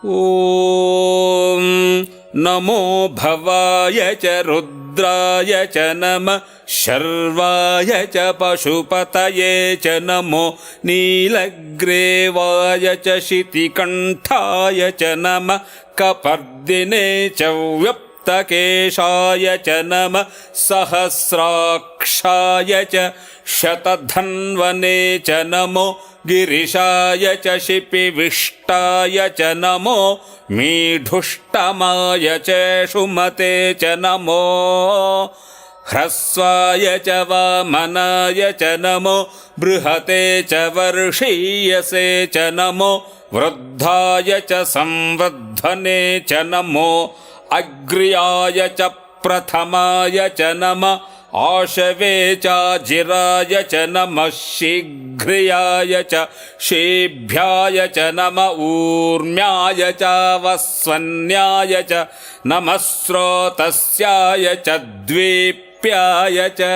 ॐ नमो भवाय च रुद्राय च नमः शर्वाय च पशुपतये च नमो नीलग्रीवाय च शितिकण्ठाय च नमः कपर्दिने च व्यप्तकेशाय च नमः सहस्राक्षाय च शतधन्वने च नमो गिरिशाय च शिपिविष्टाय च नमो मीढुष्टमाय च शुमते च नमो ह्रस्वाय च वामनाय च नमो बृहते च वर्षीयसे च नमो वृद्धाय च संवर्धने च नमो अग्र्याय च प्रथमाय च नमः आशवे चाजिराय च नमः शीघ्रियाय च शीभ्याय च नमः ऊर्म्याय च वस्वन्याय च नमः स्रोतस्याय च द्वीप्याय च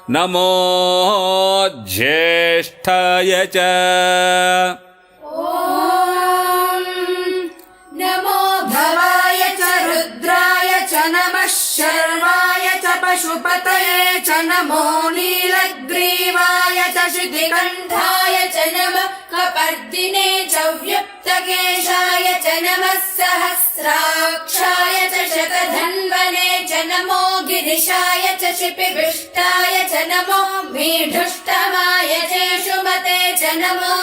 नमो ज्येष्ठाय च नमो भवाय च रुद्राय च नमः शर्वाय च पशुपतये च नमो नीलग्रीवाय च शितिकण्ठाय च नमः कपर्दिने च व्यप्तकेशाय च नमः सहस्राक्षाय च शतधन्वने च नमो गिरिशाय च शिपिविष्टाय च नमो मीढुष्टमाय च शुमते च नमो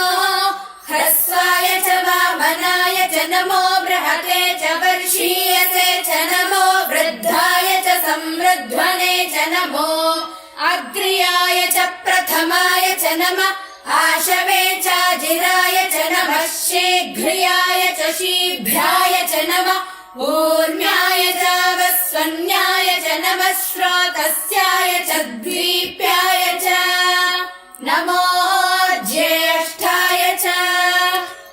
ह्रस्वाय च वामनाय च नमो बृहते च वर्षीयसे च नमो वृद्धाय च संवृध्वने च नमो अग्र्याय च प्रथमाय च नमः आशवे चाजिराय च नमः शीघ्रियाय च शीभ्याय च नमः ऊर्म्याय च वस्वन्याय च नमः श्रोतस्याय च द्वीप्याय च नमो